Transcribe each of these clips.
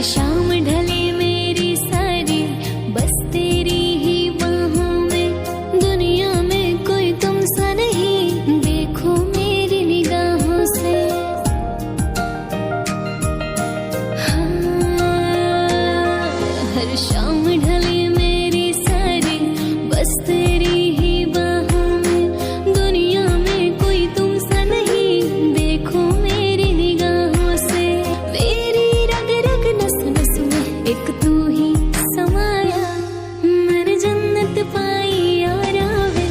शाम ढले मेरी सारी बस तेरी ही बाहों में, दुनिया में कोई तुम सा नहीं, देखो मेरी निगाहों से। हाँ, हर शाम ढले मेरी सारी बस तेरी ही बाहों में, दुनिया में कोई तुम सा नहीं, देखो मेरी निगाहों से। मेरी रग रग नस नस में एक तू ही समाया, मैंने जन्नत पाई यार आवे,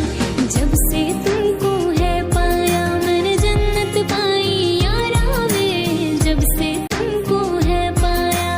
जब से तुमको है पाया। मैंने जन्नत पाई यार आवे, जब से तुमको है पाया।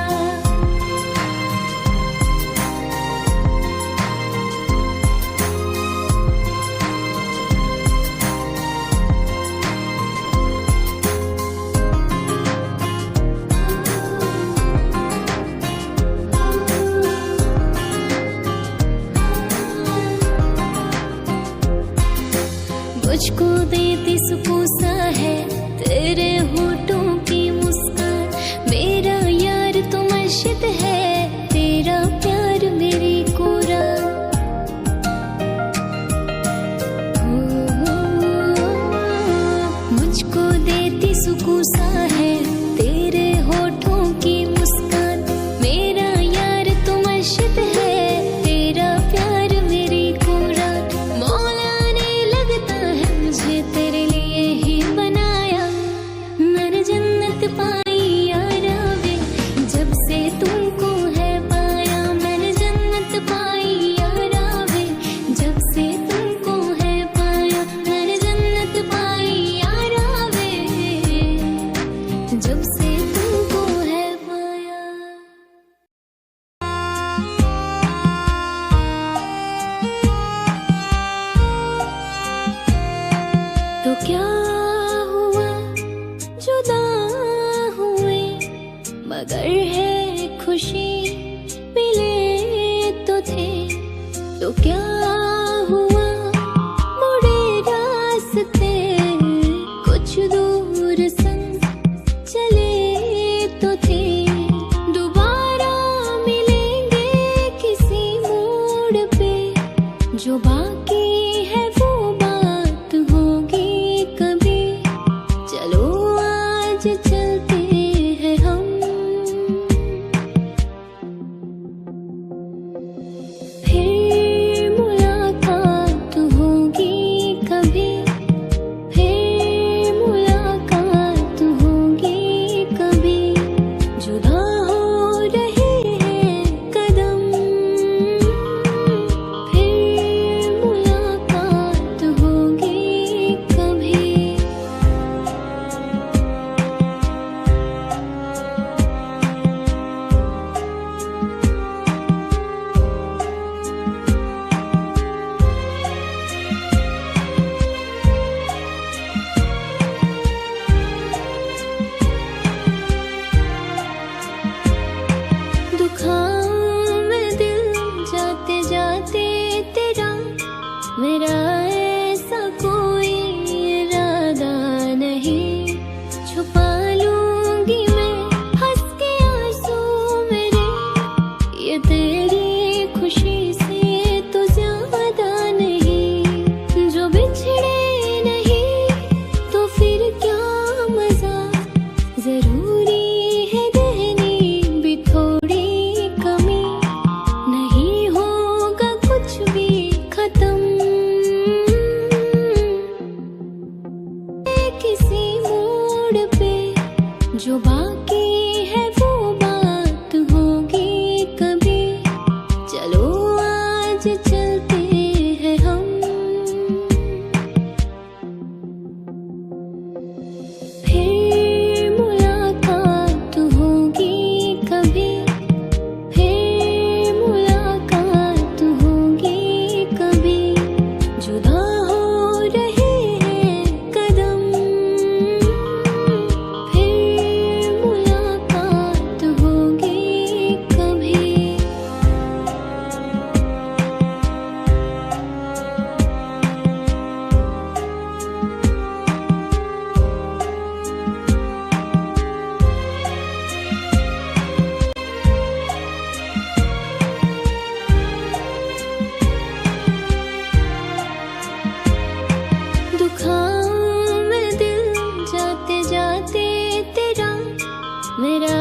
मुझको देती सुकून सा है तेरे होठों की मुस्कान, मेरा यार तो मस्जिद है, तेरा प्यार मेरी कोरा। मुझको देती सुकून सा है तेरे होठों की मुस्कान, मेरा यार तो मस्जिद है, तेरा प्यार मेरी कोरा। मौला ने लगता है मुझे तेरे लिए ही बनाया, मैंने जन्नत पाई यार आवे, जब से तुमको है पाया। मैंने जन्नत पाई यार आवे, जब से तुमको है पाया। मैंने जन्नत पाई यार आवे, जब से तुमको है पाया। तो क्या हुआ जुदा हुए, मगर है खुशी मिले तो थे। तो क्या हुआ मुड़े रास्ते, कुछ दूर संग चले तो थे। दोबारा मिलेंगे किसी मोड़ पे, जो बाकी है वो बात होगी कभी। चलो आज चलते हैं हम, फिर मुलाकात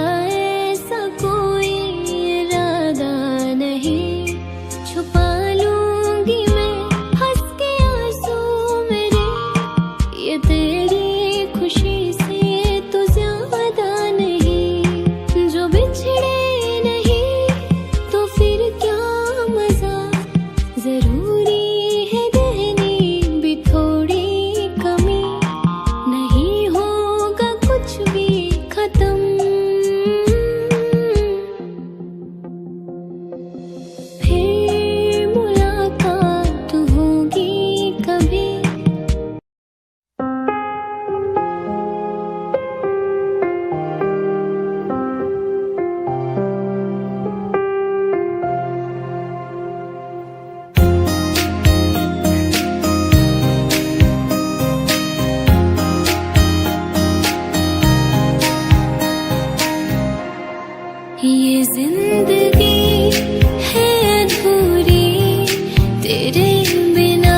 ऐसा कोई इरादा नहीं, छुपा लूंगी मैं हंस के आंसू मेरे, ये तेरी खुशी से तो ज्यादा नहीं। जो बिछड़े नहीं तो फिर क्या मजा, जरूरी है देनी भी थोड़ी कमी, नहीं होगा कुछ भी खत्म। फिर मुलाकात होगी कभी। ये जिंदगी है अधूरी तेरे बिना,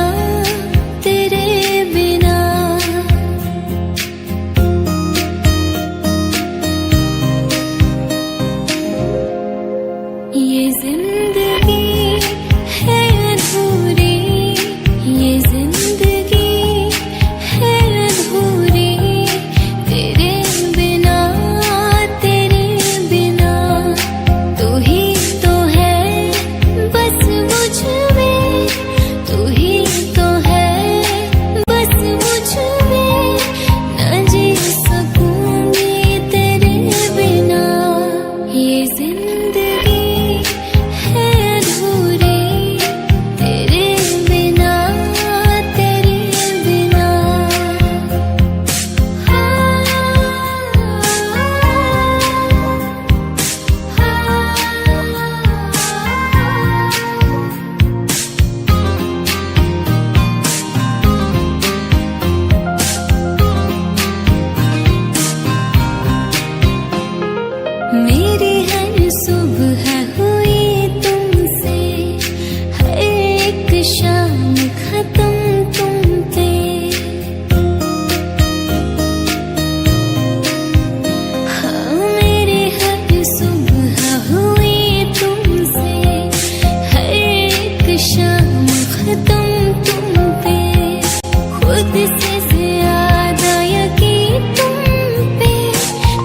तेरे बिना। ये जिंदगी है अधूरी, ये जिंदगी है अधूरी तेरे बिना, तेरे बिना। तू ही तो है बस मुझ में, तू ही तो है बस मुझ में, न जी सकूंगी तेरे बिना। ये जिंदगी है अधूरी तेरे बिना, तेरे बिना। मेरी हर सुबह हुई तुमसे, हर एक शाम खत्म तुम पे। हाँ मेरी हर सुबह हुई तुमसे, हर एक शाम खत्म तुम पे। खुद से ज्यादा यकीन तुम पे,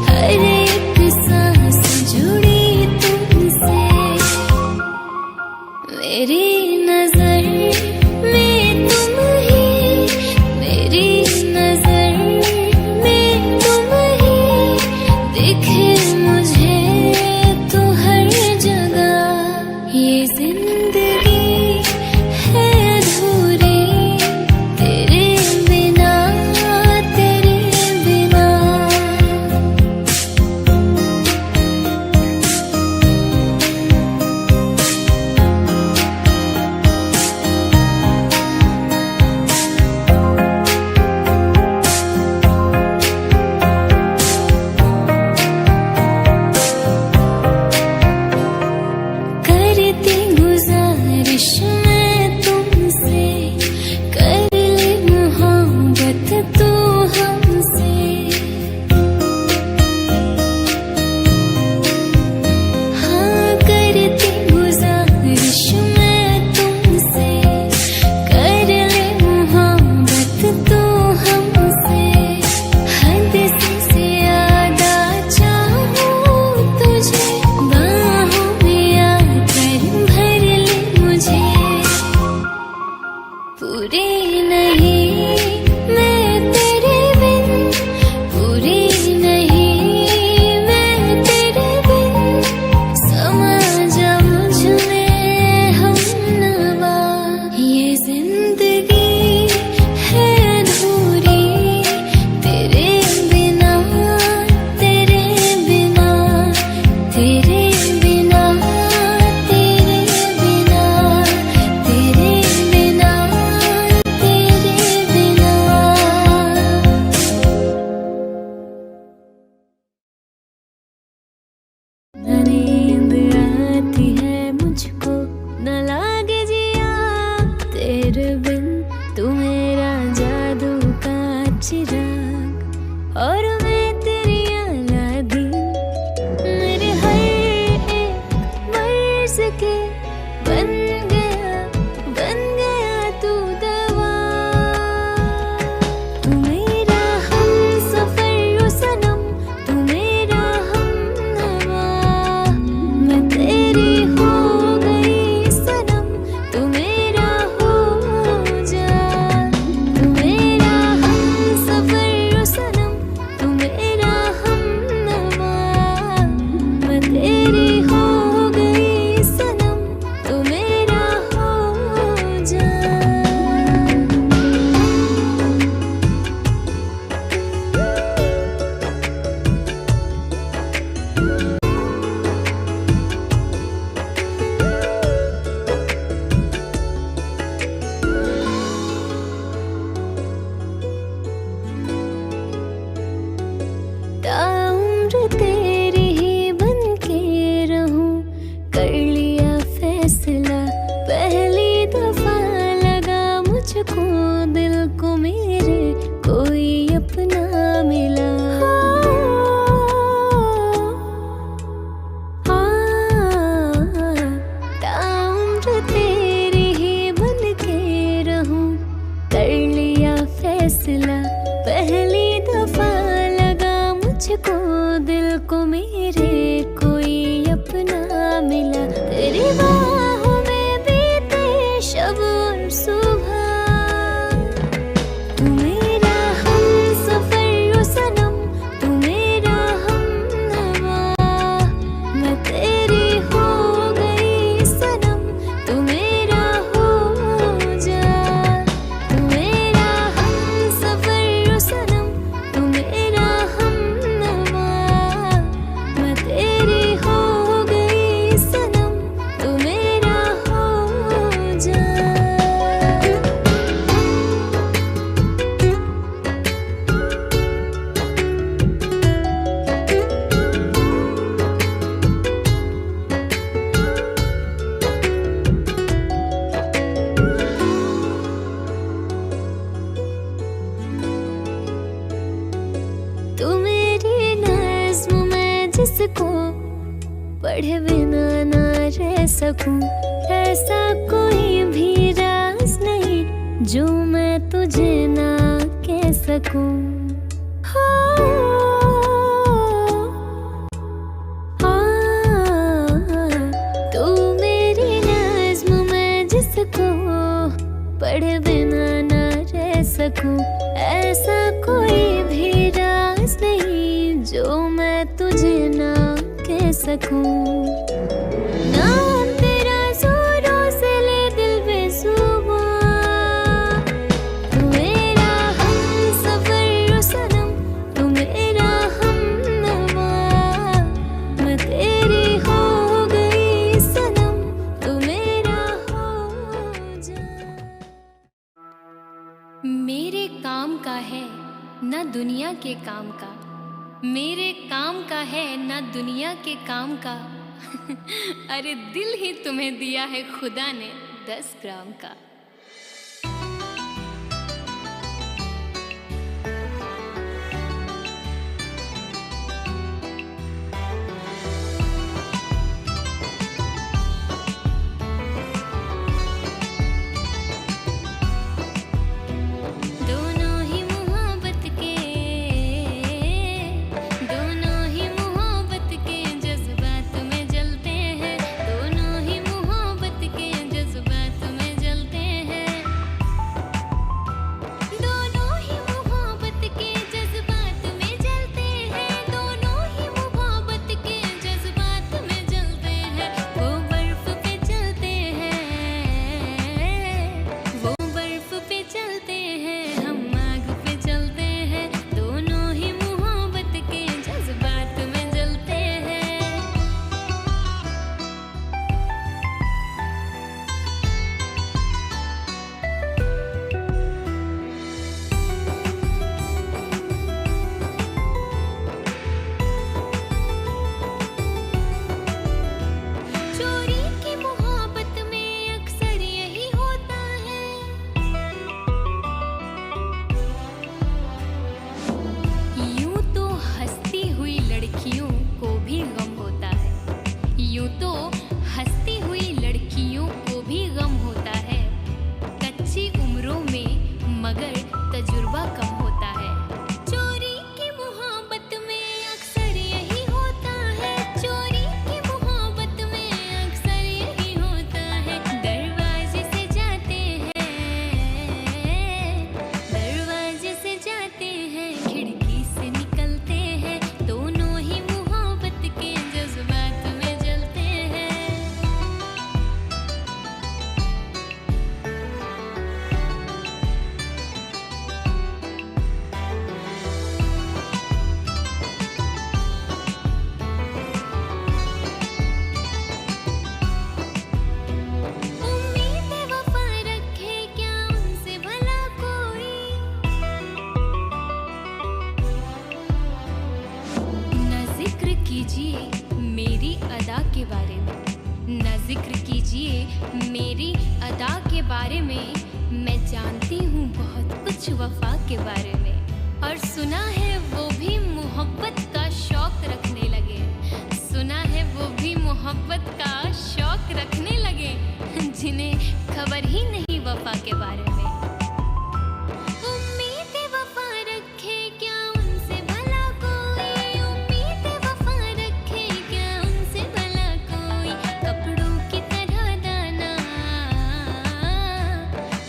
हर एक सांस जुड़ी तुमसे। ताउम्र तेरी ही बन के रहूं, कर लिया फैसला पहली दफा लगा मुझको दिल को मेरे कोई अपना मिला। ताउम्र तेरी ही बन के रहूं, कर लिया फैसला पहली दफा मुझको दिल को मेरे कोई अपना मिला। तेरी बाहों में बीते शब और सुबह, तू मेरा हमसफर ओ सनम, तू मेरा हमनवा। मैं तेरी हो गई सनम, तू मेरा हो जा। तू मेरा हमसफर ओ सनम, तू मेरा जिसको पढ़े बिना ना रह सकूं, ऐसा कोई भी राज नहीं जो मैं तुझे ना कह सकूं। तू मेरी नज़्म में जिसको पढ़े बिना ना रह सकूं, ऐसा कोई भी राज नहीं जो मैं तुझे ना कह सकूं। नाम तेरा जोरों से ले दिल बेसुबा, तू मेरा हमसफर ओ सनम, तू मेरा हमनवा। मैं तेरी हो गई सनम, तू मेरा हो जा। मेरे काम का है ना दुनिया के काम का, मेरे काम का है ना दुनिया के काम का। अरे दिल ही तुम्हें दिया है खुदा ने 10 ग्राम का। जज्बात में जलते मेरी अदा के बारे में मैं जानती हूँ बहुत कुछ वफा के बारे में। और सुना है वो भी मोहब्बत का शौक रखने लगे, सुना है वो भी मोहब्बत का शौक रखने लगे, जिन्हें खबर ही नहीं वफा के बारे में। उम्मीद वफा रखे क्या उनसे भला कोई, उम्मीद वफा रखे क्या उनसे भला कोई। कपड़ों की तरह दाना,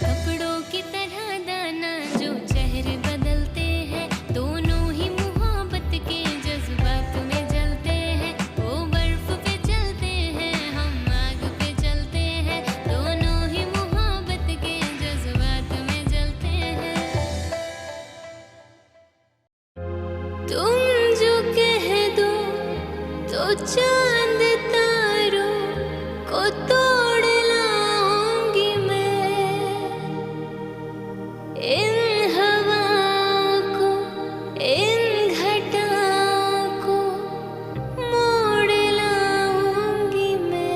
कपड़ों की तरह दाना जो चेहरे बदलते हैं, दोनों ही मोहब्बत के जज्बात में जलते हैं। वो बर्फ पे चलते हैं, हम आग पे चलते हैं, दोनों ही मोहब्बत के जज्बात में जलते हैं। तुम जो कह दो तो चांद तारों को तोड़ लाऊंगी मैं, इन हवाओं को, इन घटाओं को मोड़ लाऊंगी मैं।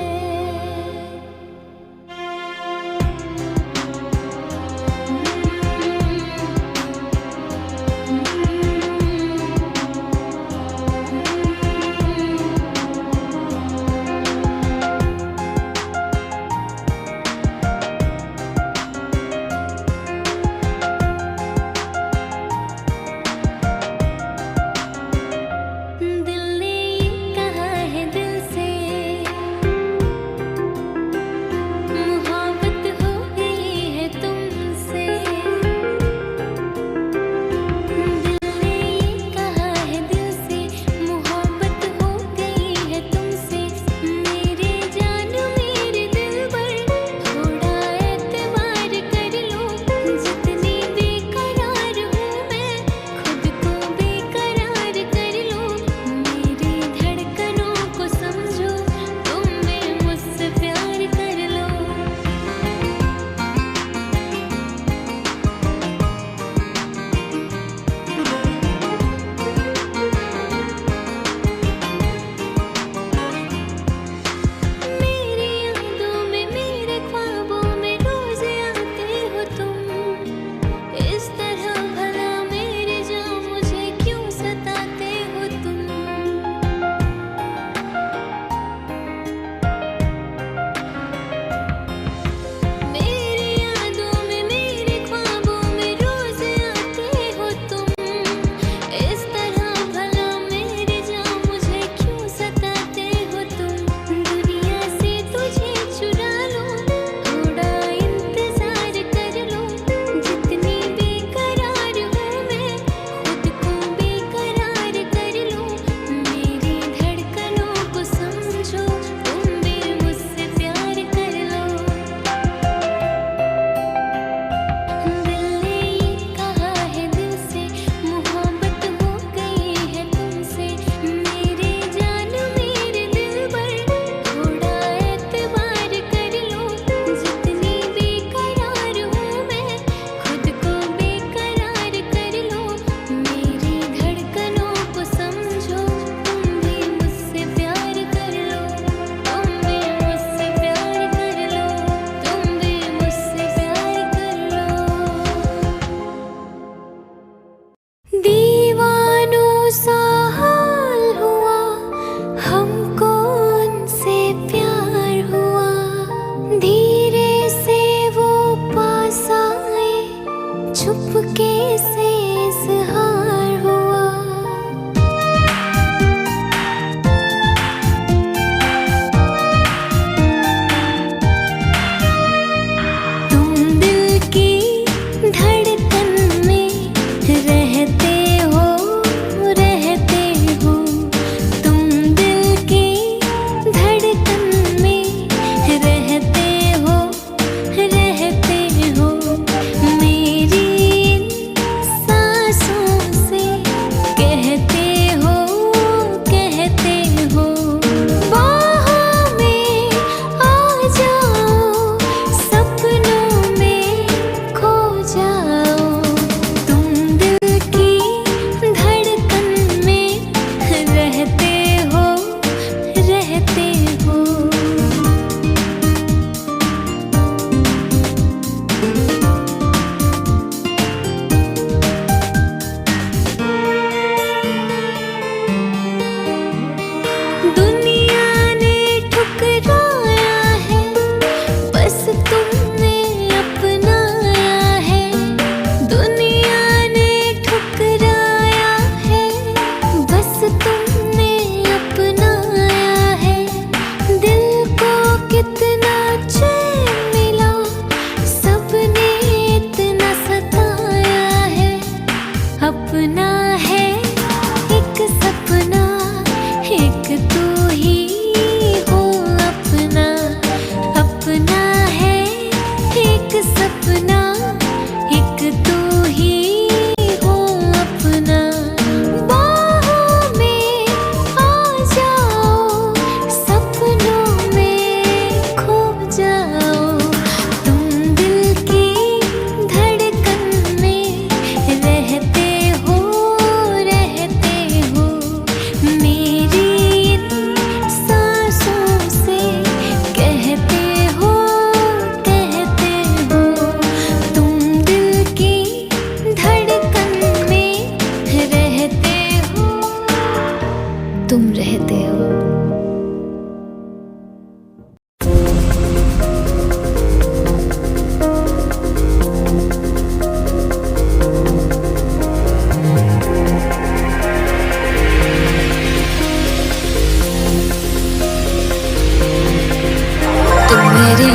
मेरे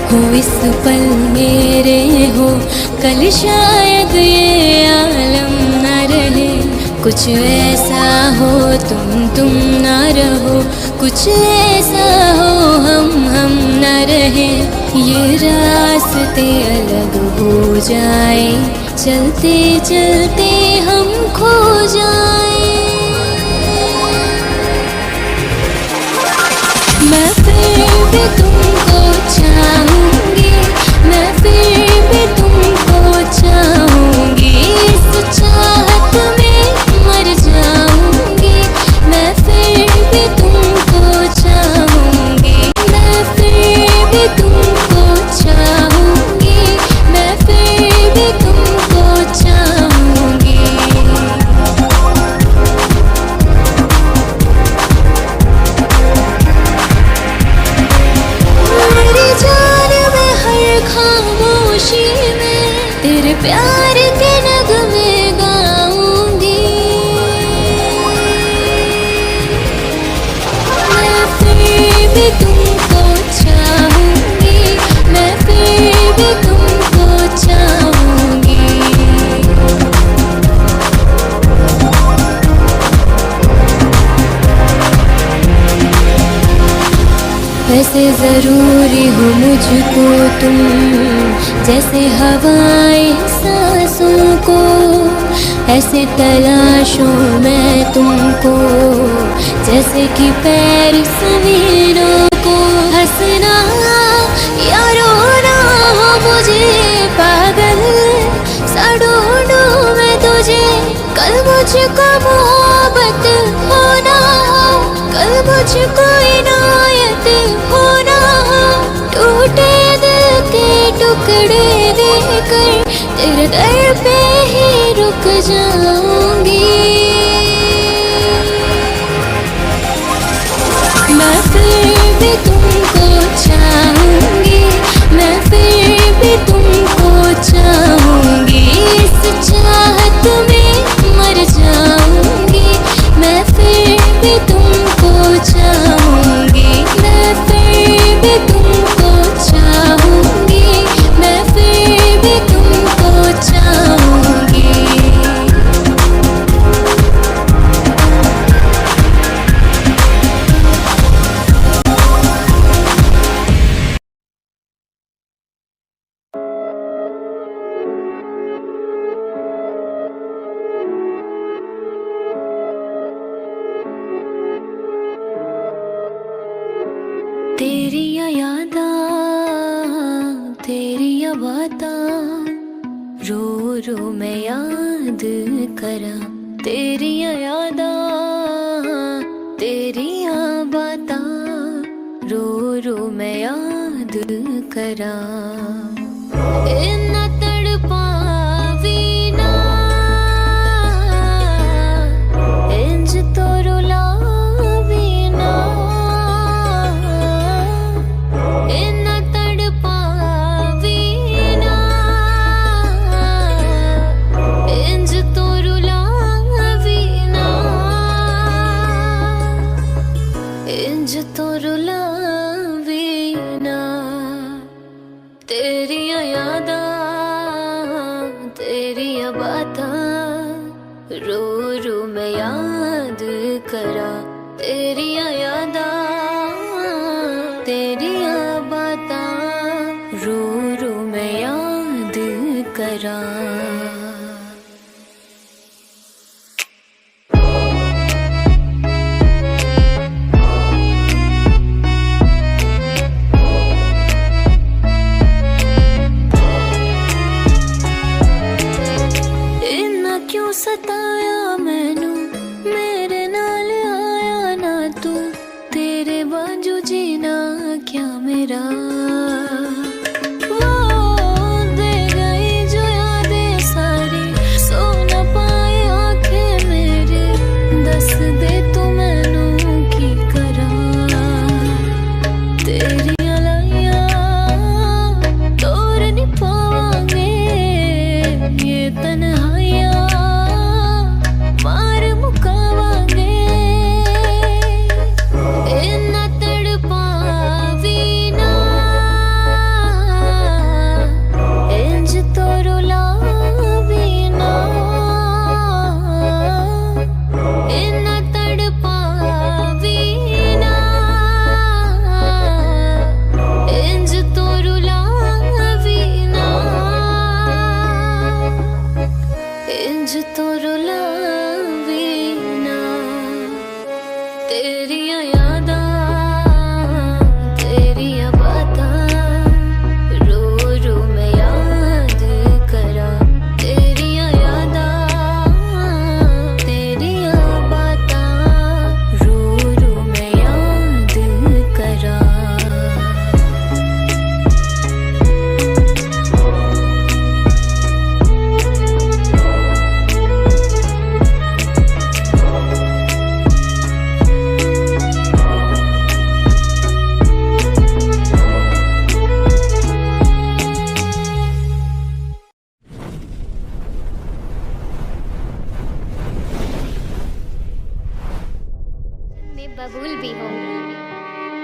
हो इस पल मेरे हो, कल शायद ये आलम न रहे। कुछ ऐसा हो तुम न रहो, कुछ ऐसा हो हम न रहे। ये रास्ते अलग हो जाए, चलते चलते हम खो जाए। मैं फिर भी तुमको चाहूंगी, मैं फिर भी तुमको चाहूंगी। इस चाहत में मर जाऊंगी, मैं फिर भी तुमको चाहूंगी। मैं फिर भी तुमको चाहूंगी, मैं फिर भी तुमको चाहूंगी। मेरी जान में हर खामोशी में तेरे प्यार के नगमे गाऊंगी। मैं फिर भी तुमको चाहूंगी, मैं फिर भी तुमको चाहूंगी। वैसे जरूरी हो मुझको तुम, जैसे हवाएं सांसों को। ऐसे तलाशूं मैं तुमको, जैसे कि पैर समीरों को। हंसना या रोना हो मुझे पागल सा ढूंढूं मैं तुझे। कल मुझको मोहब्बत होना हो, कल मुझको इनायत होना हो। टूटे दिल के टुकड़े देकर तेरे दर पे ही रुक जाऊंगी। मैं फिर भी तुमको चाहूंगी, मैं फिर भी तुमको चाहूंगी। इस चाहत में मर जाऊंगी, मैं फिर भी तुमको चाहूंगी। मैं फिर भी तुमको चाहूंगी, मैं फिर भी तुमको चाहूंगी। तेरिया यादा तेरिया बातां रो रो मैं याद करा। तेरिया यादा तेरिया बातां रो रो मैं याद करा। इन्ना तड़पावी ना इंज तो रुलावी ना। इन्ना तड़पावी ना इंज तो रुलावी ना। इंज तो रुलावी ना। तेरिया यादा तेरिया बातां रो रो मैं याद करा। तेरिया यादा तेरिया बातां रो रो मैं याद करा। इन्ना क्यों सताया मैनू, मेरे नाल आया ना तू। तेरे बांझू जीना क्या मेरा। वो दे गई जो यादें सारी, सो न पाए आंखें मेरे। दस दे तू मैनू की करा। तेरिया लाइया तोड़ नहीं पावांगे ये तन्हाइयां मार मुकावांगे। इन्ना तड़पावी ना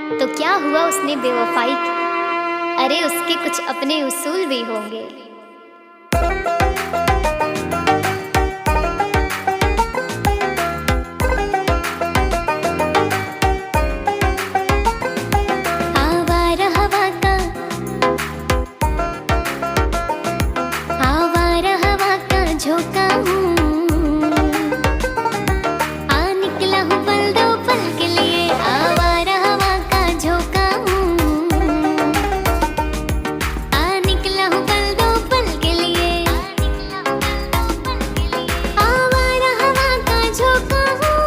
तो क्या हुआ उसने बेवफाई की, अरे उसके कुछ अपने उसूल भी होंगे। आवारा हवा का, आवारा हवा का झोंका हूँ, आ निकला हूँ पल दो पल के लिए। आवारा हवा का झोंका हूँ, आ निकला हूँ पल दो पल के लिए। आवारा हवा का झोंका हूँ,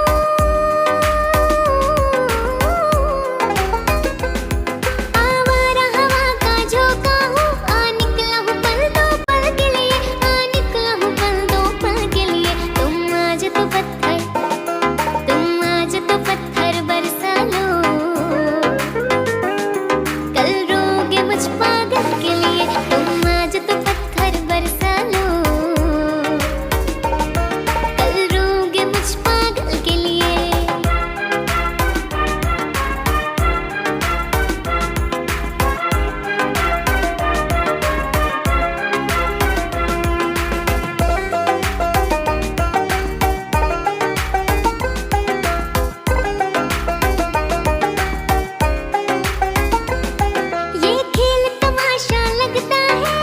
आवारा हवा का झोंका हूँ, आ निकला हूँ पल दो पल के लिए, आ निकला हूँ पल दो पल के लिए। तुम आज तो पत्थर, तुम आज तो पत्थर बरसा लो, कल रोगे मुझ पागल के लिए। तुम आज तो पत्थर बरसा लो, कल रोगे मुझ पागल के लिए। ये खेल तमाशा लगता है,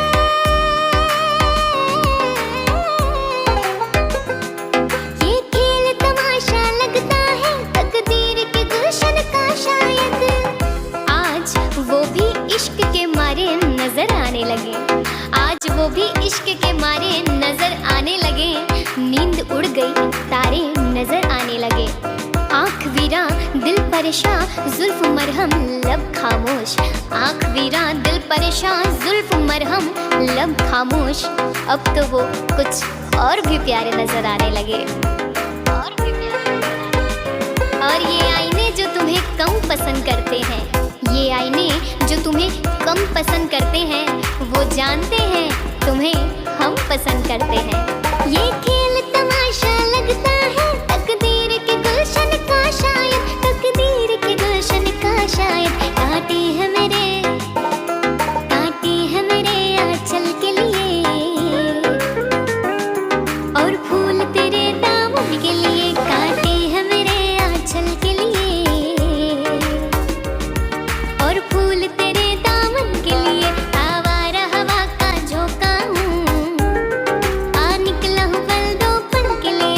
ये खेल तमाशा लगता है, तकदीर के गुलशन का शायद। आज वो भी इश्क के मारे नजर आने लगे, आज वो भी इश्क के मारे नजर आने लगे। नींद उड़ गई तारे नजर आने लगे, आँख वीरा दिल परेशान जुल्फ मरहम लब खामोश। आँख वीरा दिल परेशान जुल्फ मरहम लब खामोश। अब तो वो कुछ और भी प्यारे नजर आने लगे, और भी प्यारे नजर आने। और ये आईने जो तुम्हें कम पसंद करते हैं, ये आईने जो तुम्हें कम पसंद करते हैं, वो जानते हैं तुम्हें हम पसंद करते हैं। ये खेल तमाशा लगता है, तकदीर के गुलशन का शायद, तकदीर के गुलशन का शायद। कांटे हैं मेरे, कांटे हैं मेरे आंचल के लिए, और फूल तेरे दामन के लिए। कांटे हैं मेरे आंचल के लिए, और फूल तेरे दामन के लिए। आवारा हवा का झोंका हूँ, आ निकला हूँ पल दो पल के लिए।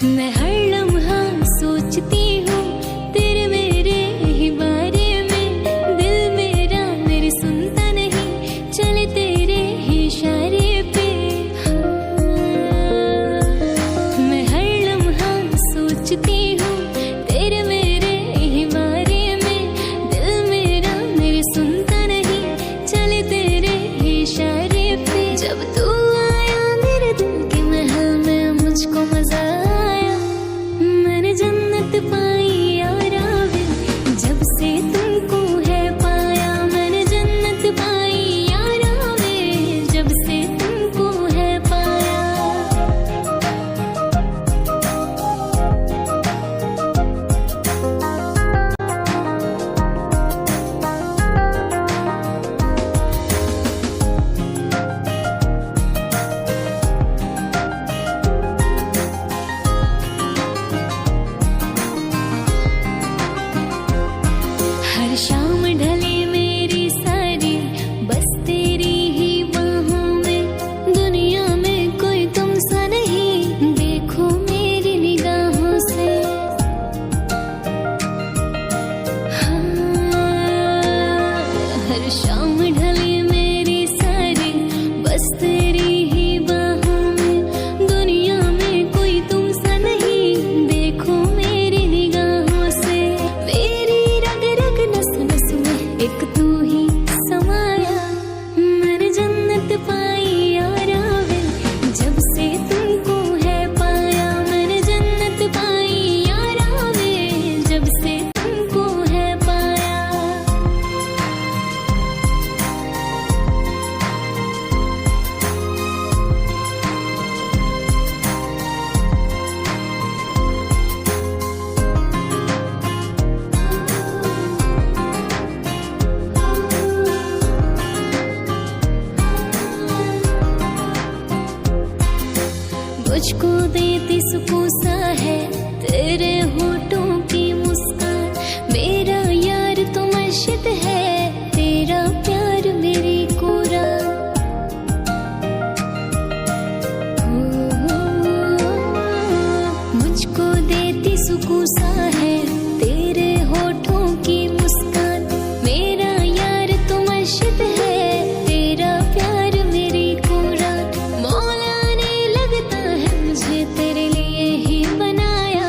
मैं हर लम्हा सोचती हूँ तेरे मेरे ही बारे में। दिल मेरा मेरी सुनता नहीं, चले तेरे ही इशारे पे। मैं हर लम्हा सोचती हूँ तेरे मेरे ही बारे में। दिल मेरा मेरी सुनता नहीं, चले तेरे ही इशारे पे। जब तू आया मेरे दिल के महल में मुझको मजा आया। मैंने जन्नत पाई यारा वे, जब से तुमको है पाया। मैंने जन्नत पाई यारा वे, जब से तुमको है पाया। हर शाम ढले मेरी सारी बस तेरी ही बाहों में। दुनिया में कोई तुम सा नहीं, देखो मेरी निगाहों से। हाँ, हर शाम ढले मेरी सारी बस तेरी ही बाहों में। दुनिया में कोई तुम सा नहीं, देखो मेरी निगाहों से। मेरी रग रग नस नस में एक तू ही समाया। मैंने जन्नत पाई यारा वे, जब से तुमको है पाया। मैंने जन्नत पाई यारा वे, जब से तुमको है पाया। मुझको देती सुकून सा है तेरे होठों की मुस्कान। मेरा यार तो मर्शिद है, तेरा प्यार मेरी कुरान। मुझको देती सुकून सा है तेरे होठों की मुस्कान। मेरा यार तो मर्शिद है, तेरा प्यार मेरी कुरान। मौला ने लगता है मुझे तेरे लिए ही बनाया।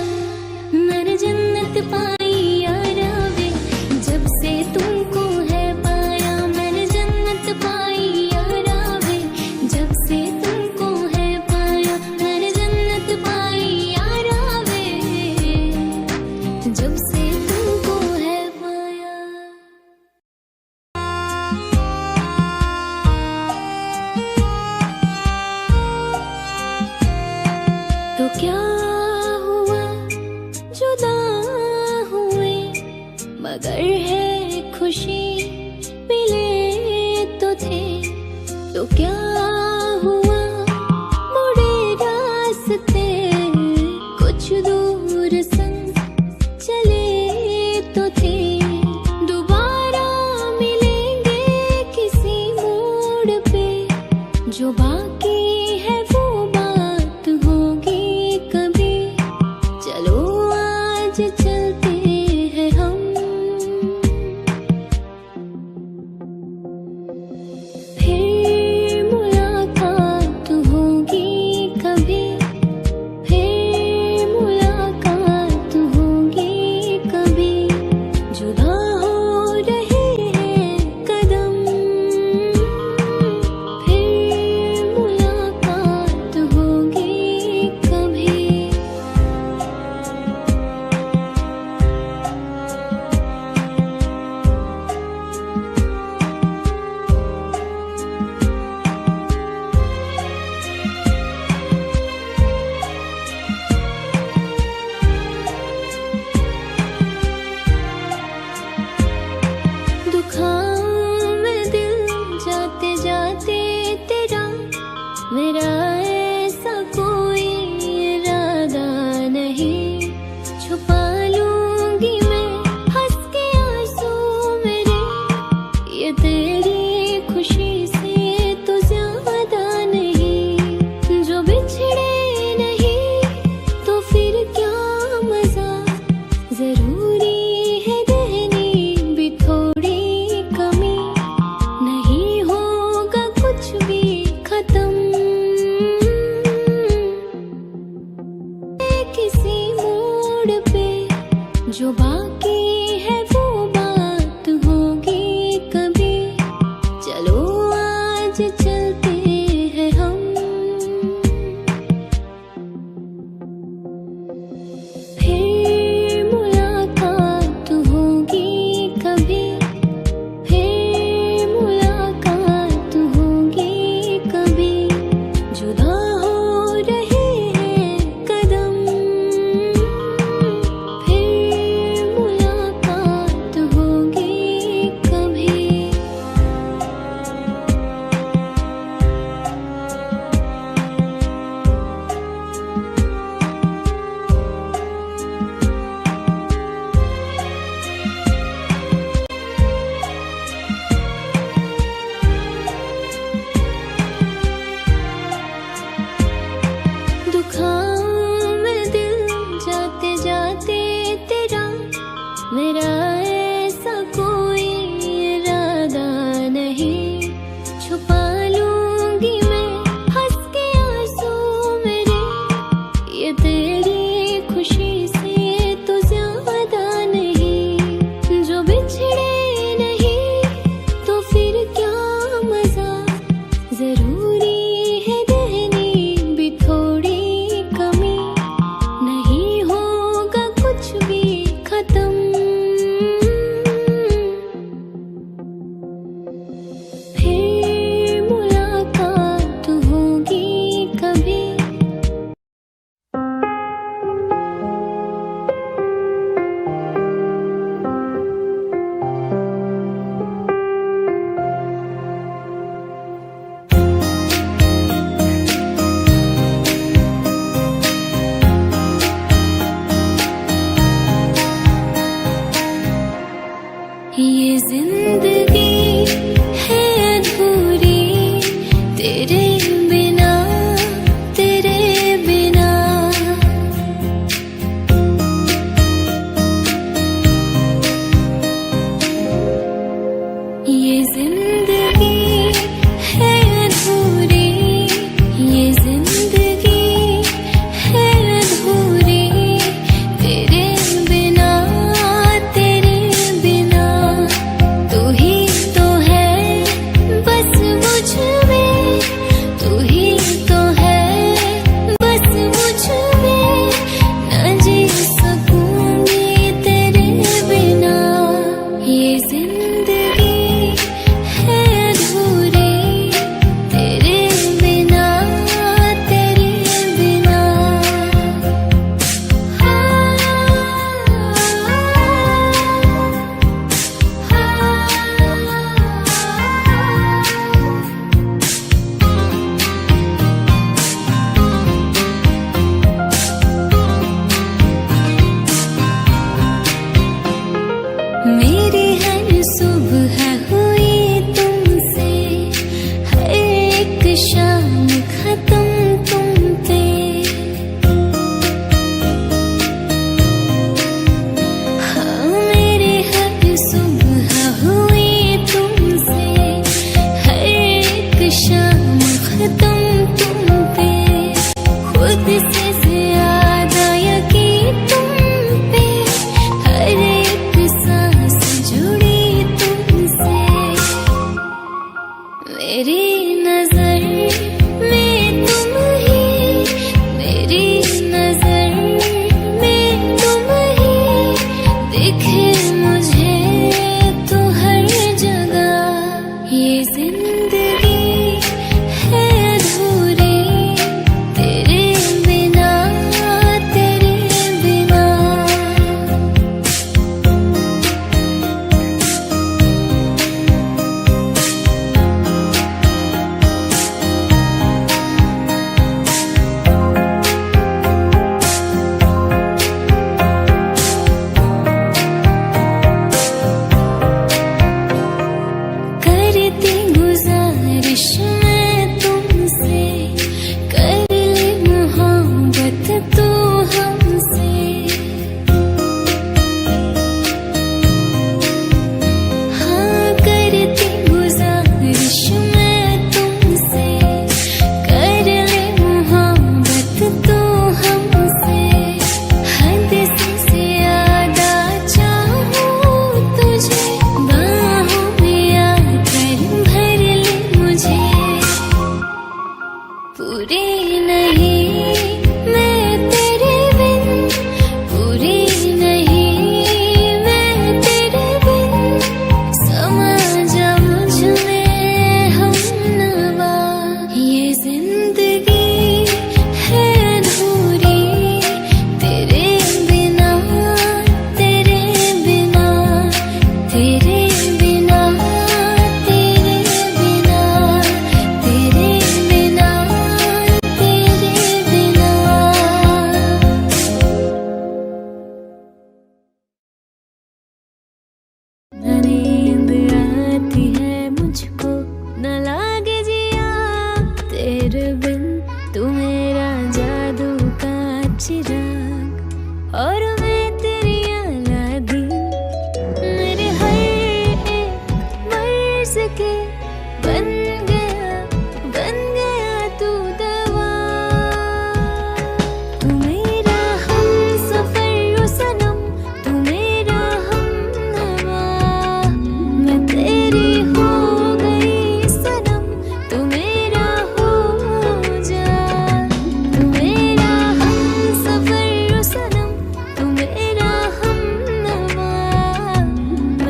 मैंने जन्नत पाई यारा वे, जब से तुमको है पाया। मैंने जन्नत पाई यारा वे, जब से तुमको है पाया। मैंने जन्नत पाई यारा वे, जब से तुमको है पाया। तो क्या हुआ जुदा हुए, मगर है खुशी मिले तो थे। तो क्या हुआ मुड़े रास्ते, कुछ दूर संग चले तो थे। दोबारा मिलेंगे किसी मोड़ पे, जो बाकी है वो बात होगी कभी। चलो आज चलते हैं हम, फिर मुलाकात होगी कभी। फिर मुलाकात होगी कभी। जुदा हो रहे हैं कदम, फिर मुलाकात होगी कभी। दुखाऊं मैं दिल जाते जाते तेरा, मेरा ऐसा कोई इरादा नहीं। छुपा लूंगी मैं हंस के आंसू मेरे, ये तेरी खुशी से तो ज्यादा नहीं। जो बिछड़े नहीं तो फिर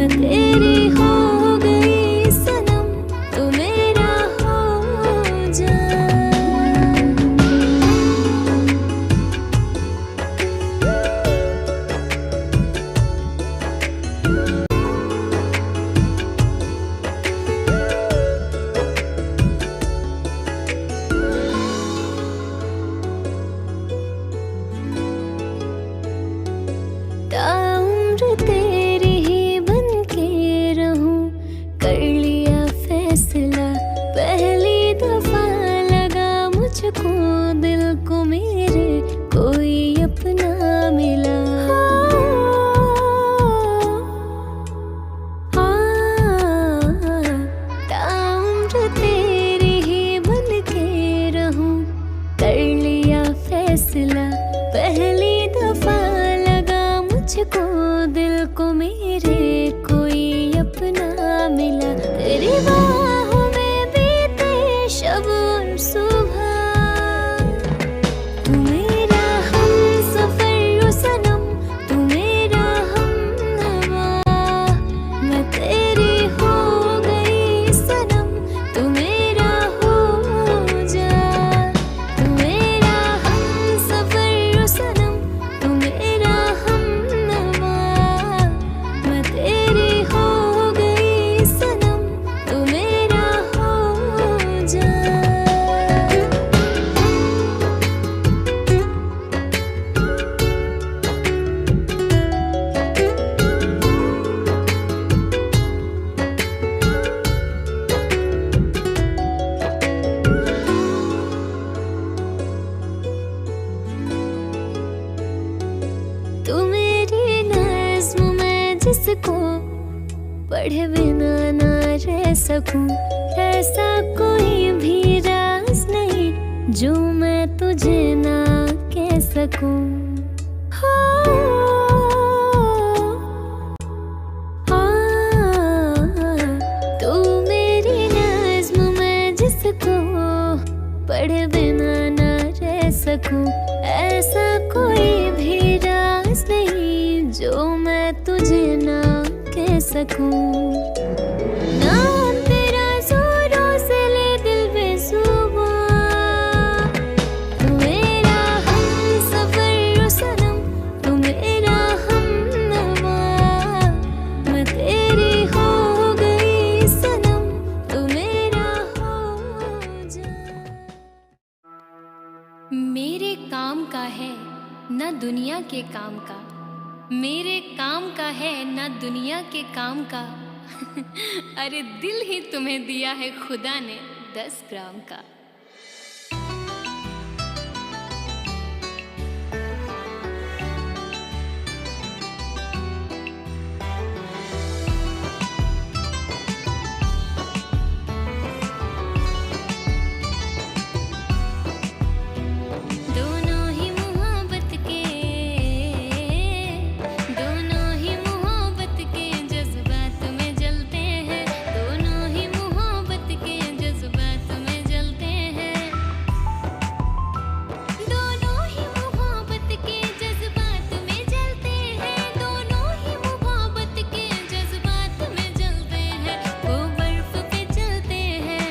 तेरी हो गई सनम, तू मेरे सनम तू मेरा हो जा, तू मेरा हमसफर सनम तू मेरा हमनवा, मैं तेरी हो गई सनम तू मेरा हो जा। तू मेरी नज़्म मैं जिसको पढ़े बिना ना रह सकूं, ऐसा कोई भी राज नहीं जो मैं तुझे ना कह सकूं। हो तू मेरी नज़्म मैं जिसको पढ़े बिना ना रह सकूं, ऐसा कोई भी राज नहीं जो मैं तुझे ना कह सकूं। नाम तेरा जोरों से ले दिल बेजुबां, तू मेरा हमसफर सनम तू मेरा हमनवा, मैं तेरी हो गई सनम तू मेरा हो जा। मेरे काम का है न दुनिया के काम का, मेरे काम का है न दुनिया के काम का। अरे दिल ही तुम्हें दिया है खुदा ने 10 ग्राम का। दोनों ही मोहब्बत के जज्बात में जलते हैं, दोनों ही मोहब्बत के जज्बात में जलते हैं, दोनों ही मोहब्बत के जज्बात में जलते हैं, दोनों ही मोहब्बत के जज्बात में जलते हैं। वो बर्फ पे चलते हैं,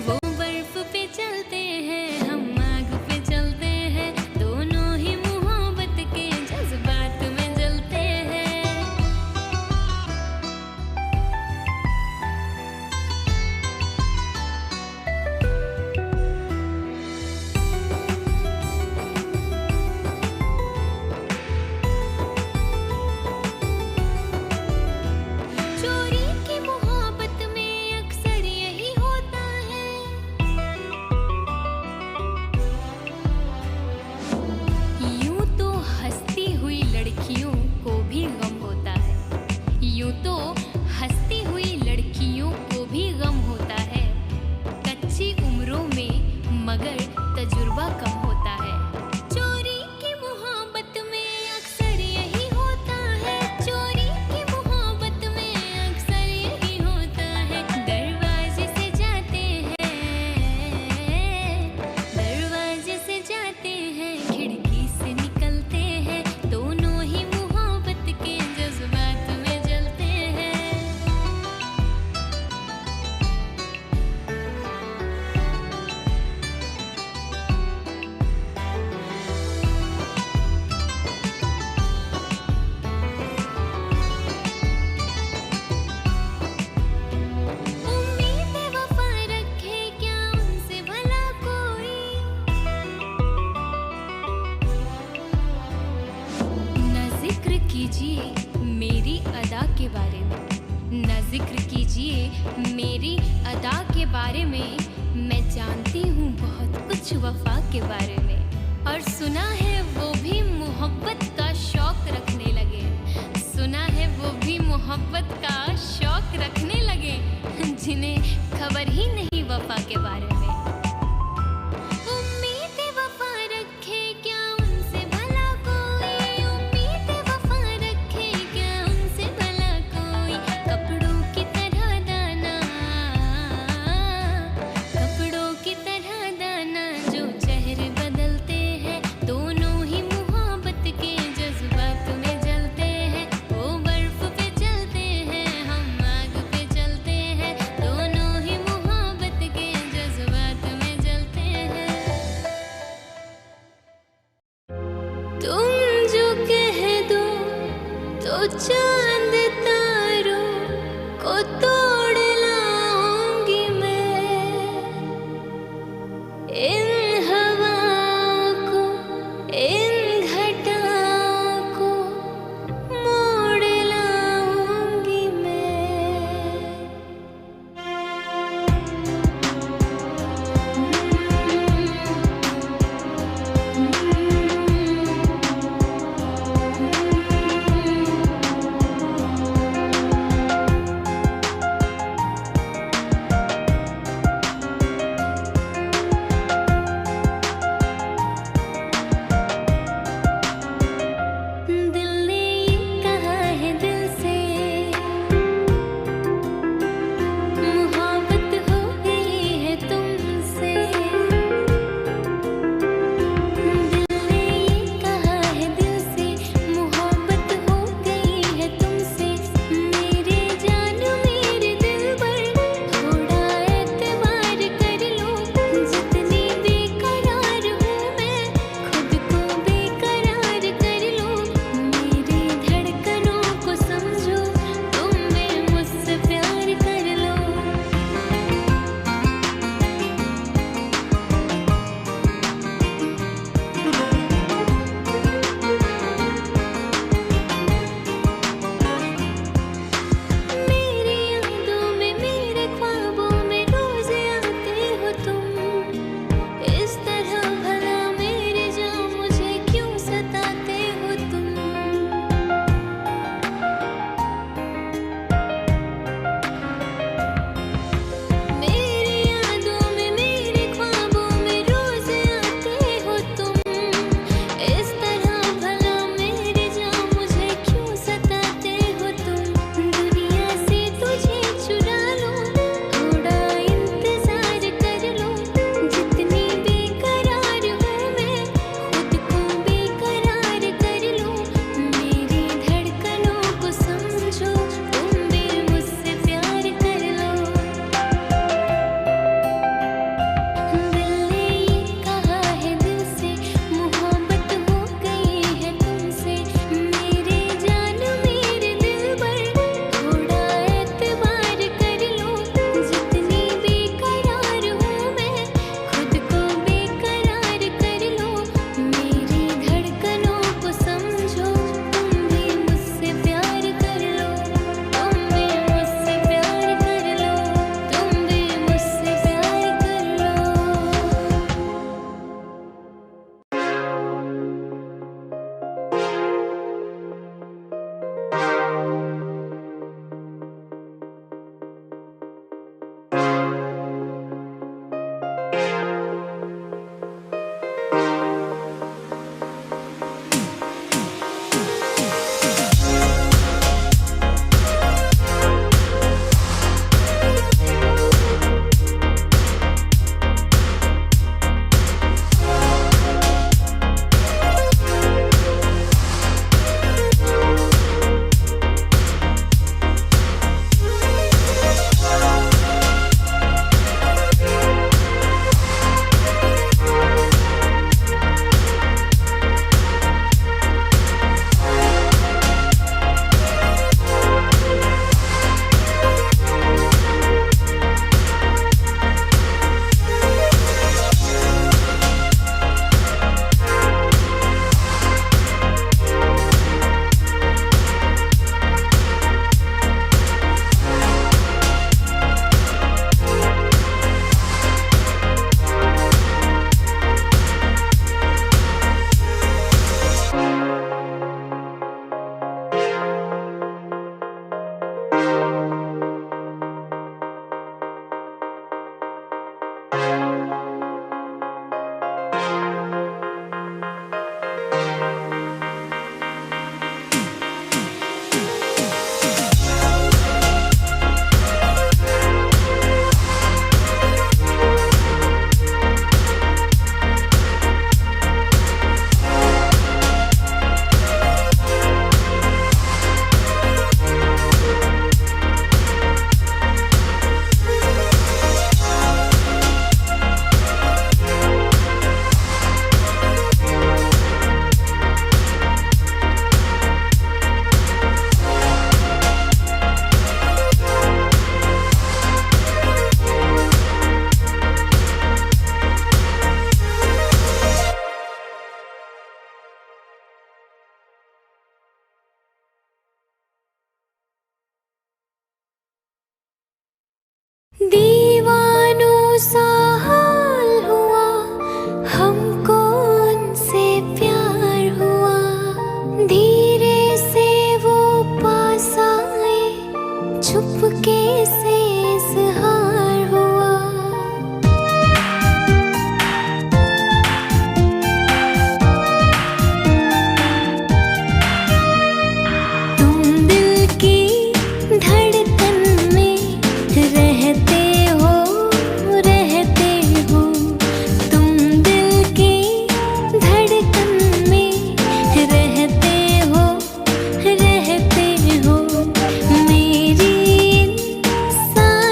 वो बर्फ पे चलते हैं, हम आग पे चलते हैं, दोनों ही मोहब्बत के जज्बात में जलते हैं। चोरी की मोहब्बत में अक्सर यही होता है, यूं तो हंसती हुई लड़कियों को भी गम होता है, यूं तो हंसती हुई लड़कियों को भी गम होता है, कच्ची उम्रों में मगर तजुर्बा कम होता है। चोरी की मोहब्बत में अक्सर यही होता है, चोरी की मोहब्बत में अक्सर यही होता है। दरवाजे से जाते हैं, दरवाजे से जाते हैं, खिड़की से निकलते हैं, दोनों ही मोहब्बत के जज्बात में जलते हैं। उम्मीद वफा रखे क्या उनसे भला कोई, न जिक्र कीजिए मेरी अदा के बारे में, न जिक्र कीजिए मेरी अदा के बारे में, मैं जानती हूँ बहुत कुछ वफा के बारे में। और सुना है वो भी मोहब्बत का शौक रखने लगे, सुना है वो भी मोहब्बत का शौक रखने लगे, जिन्हें खबर ही नहीं वफा के बारे में। उम्मीद वफा रखे क्या उनसे भला कोई, उम्मीद वफा रखे क्या उनसे भला कोई, कपड़ों की तरह दाना, कपड़ों की तरह दाना जो चेहरे बदलते हैं, दोनों ही मोहब्बत के जज्बात में जलते हैं। वो बर्फ पे चलते हैं, हम आग पे चांद तारों को तोड़ लाऊंगी मैं, इन हवाओं को, इन घटाओं को मोड़ लाऊंगी मैं।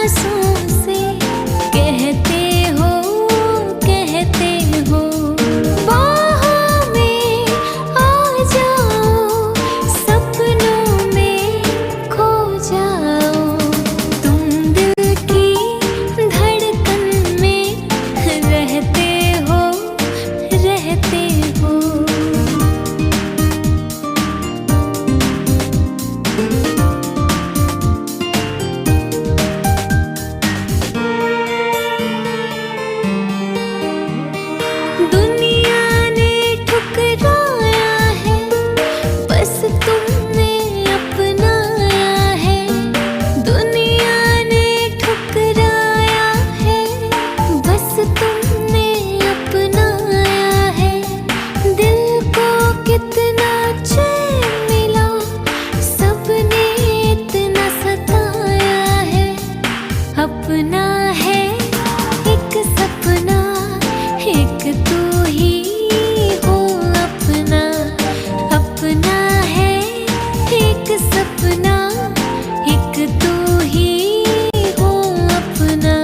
सांसों से कहते हो बाहों में आ जाओ, सपनों में खो जाओ। तुम दिल की धड़कन में रहते हो। दुनिया ने ठुकराया है, बस तुमने अपनाया है। दुनिया ने ठुकराया है, बस तुमने अपनाया है। दिल को कितना चैन मिला, सबने इतना सताया है। अपना है एक सपना, एक तू ही हो अपना। अपना है एक सपना, एक तू ही हो अपना।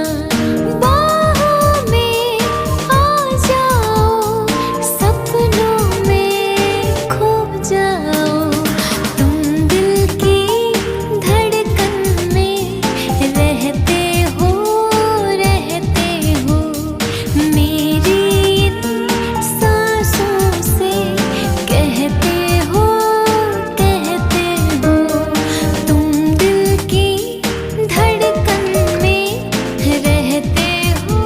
बाहों में आ जाओ, सपनों में खो जाओ। तुम दिल की धड़कन में रहते हो। मेरी सांसों से कहते हो। तुम दिल की धड़कन में रहते हो।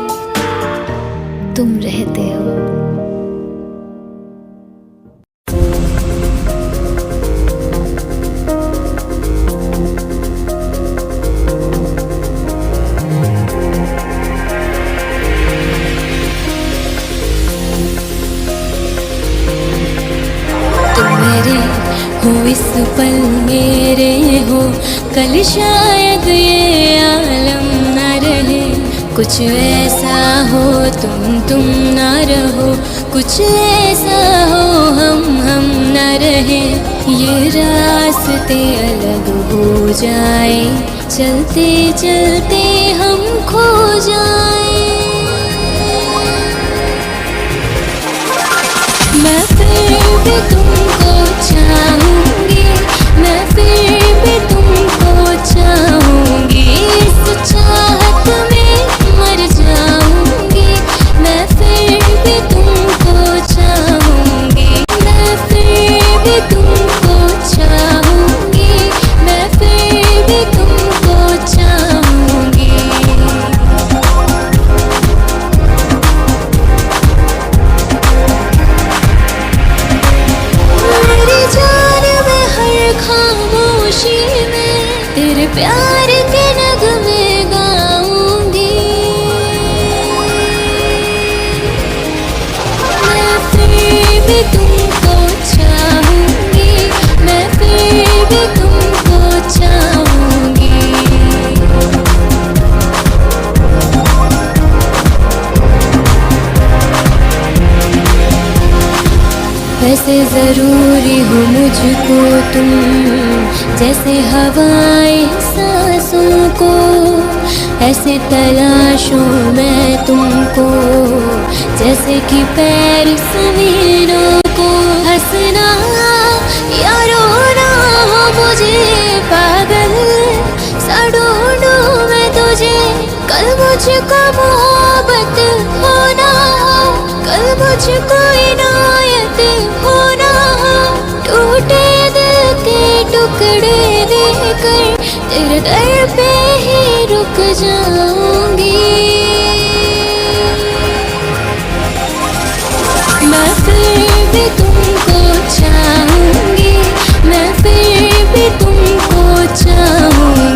तुम रहते हो। तुम मेरे हो इस पल मेरे हो, कल शायद ये आलम न रहे। कुछ ऐसा हो तुम न रहो, कुछ ऐसा हो हम न रहे। ये रास्ते अलग हो जाए, चलते चलते हम खो जाए। मैं फिर भी तुमको चाहूंगी, मैं फिर भी तुमको चाहूंगी। इस चाहत में मर जाऊंगी, मैं फिर भी तुमको चाहूंगी। मैं फिर भी तुमको चाहूंगी, मैं फिर भी तुमको चाहूंगी। मेरी जान में हर खामोशी में तेरे प्यार के नगमे गाऊंगी। मैं फिर भी तुमको चाहूंगी, मैं फिर भी तुमको चाहूंगी। वैसे जरूरी हो मुझको तुम, जैसे हवाएं सांसों को। ऐसे तलाशूं मैं तुमको, जैसे कि पैर ज़मीनों को। हंसना या रोना हो मुझे पागल सा ढूंढूं मैं तुझे। कल मुझको मोहब्बत होना हो, कल मुझको इनायत होना हो। टूटे दिल के टुकड़े देकर तेरे दर पे ही रुक जाऊंगी। मैं फिर भी तुमको चाहूंगी, मैं फिर भी तुमको चाहूंगी।